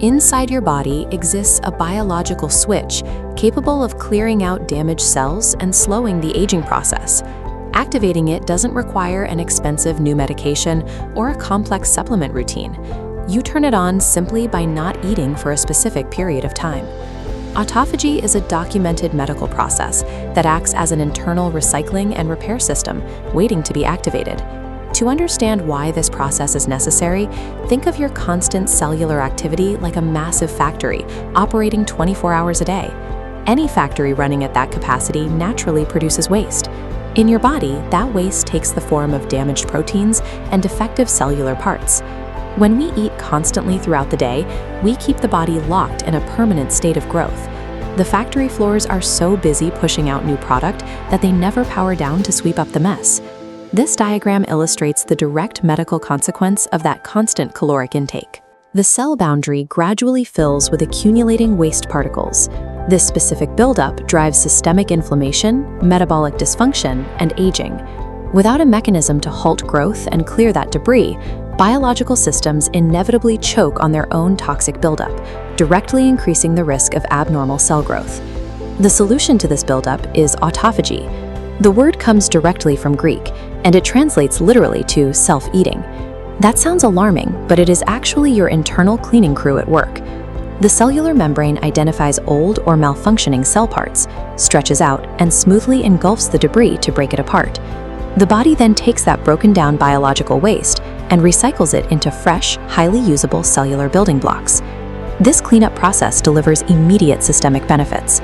Inside your body exists a biological switch capable of clearing out damaged cells and slowing the aging process. Activating it doesn't require an expensive new medication or a complex supplement routine. You turn it on simply by not eating for a specific period of time. Autophagy is a documented medical process that acts as an internal recycling and repair system waiting to be activated. To understand why this process is necessary, think of your constant cellular activity like a massive factory operating 24 hours a day. Any factory running at that capacity naturally produces waste. In your body, that waste takes the form of damaged proteins and defective cellular parts. When we eat constantly throughout the day, we keep the body locked in a permanent state of growth. The factory floors are so busy pushing out new product that they never power down to sweep up the mess. This diagram illustrates the direct medical consequence of that constant caloric intake. The cell boundary gradually fills with accumulating waste particles. This specific buildup drives systemic inflammation, metabolic dysfunction, and aging. Without a mechanism to halt growth and clear that debris, biological systems inevitably choke on their own toxic buildup, directly increasing the risk of abnormal cell growth. The solution to this buildup is autophagy. The word comes directly from Greek, and it translates literally to self-eating. That sounds alarming, but it is actually your internal cleaning crew at work. The cellular membrane identifies old or malfunctioning cell parts, stretches out, and smoothly engulfs the debris to break it apart. The body then takes that broken down biological waste and recycles it into fresh, highly usable cellular building blocks. This cleanup process delivers immediate systemic benefits.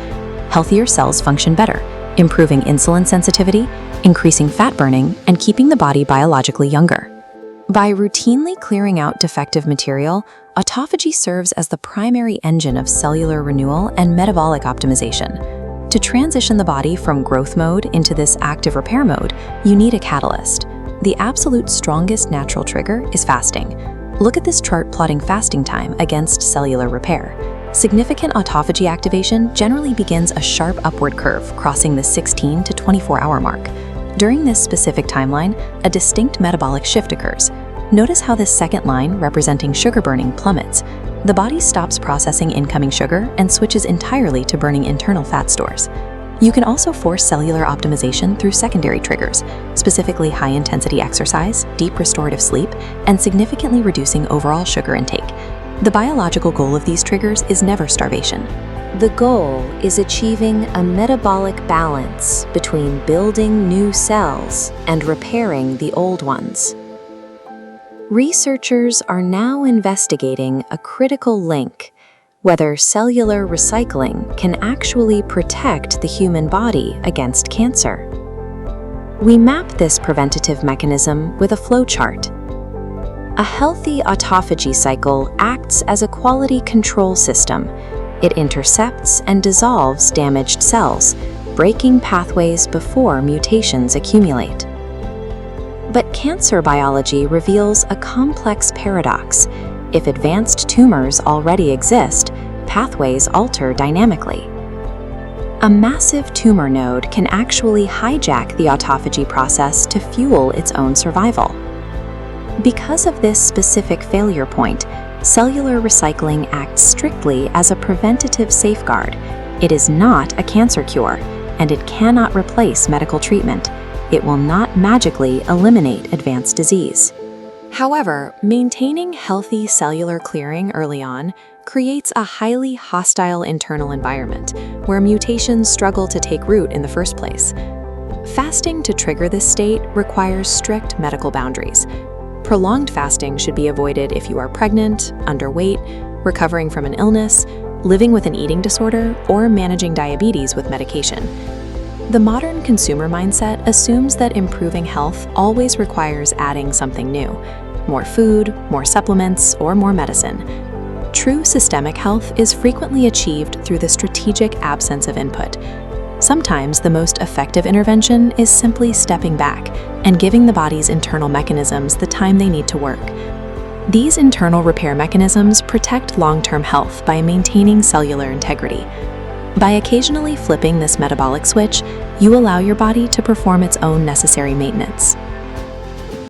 Healthier cells function better, improving insulin sensitivity, increasing fat burning, and keeping the body biologically younger. By routinely clearing out defective material, autophagy serves as the primary engine of cellular renewal and metabolic optimization. To transition the body from growth mode into this active repair mode, you need a catalyst. The absolute strongest natural trigger is fasting. Look at this chart plotting fasting time against cellular repair. Significant autophagy activation generally begins a sharp upward curve crossing the 16 to 24-hour mark. During this specific timeline, a distinct metabolic shift occurs. Notice how this second line, representing sugar burning, plummets. The body stops processing incoming sugar and switches entirely to burning internal fat stores. You can also force cellular optimization through secondary triggers, specifically high-intensity exercise, deep restorative sleep, and significantly reducing overall sugar intake. The biological goal of these triggers is never starvation. The goal is achieving a metabolic balance between building new cells and repairing the old ones. Researchers are now investigating a critical link: whether cellular recycling can actually protect the human body against cancer. We map this preventative mechanism with a flowchart. A healthy autophagy cycle acts as a quality control system. It intercepts and dissolves damaged cells, breaking pathways before mutations accumulate. But cancer biology reveals a complex paradox. If advanced tumors already exist, pathways alter dynamically. A massive tumor node can actually hijack the autophagy process to fuel its own survival. Because of this specific failure point, cellular recycling acts strictly as a preventative safeguard. It is not a cancer cure, and it cannot replace medical treatment. It will not magically eliminate advanced disease. However, maintaining healthy cellular clearing early on creates a highly hostile internal environment where mutations struggle to take root in the first place. Fasting to trigger this state requires strict medical boundaries. Prolonged fasting should be avoided if you are pregnant, underweight, recovering from an illness, living with an eating disorder, or managing diabetes with medication. The modern consumer mindset assumes that improving health always requires adding something new: more food, more supplements, or more medicine. True systemic health is frequently achieved through the strategic absence of input. Sometimes the most effective intervention is simply stepping back and giving the body's internal mechanisms the time they need to work. These internal repair mechanisms protect long-term health by maintaining cellular integrity. By occasionally flipping this metabolic switch, you allow your body to perform its own necessary maintenance.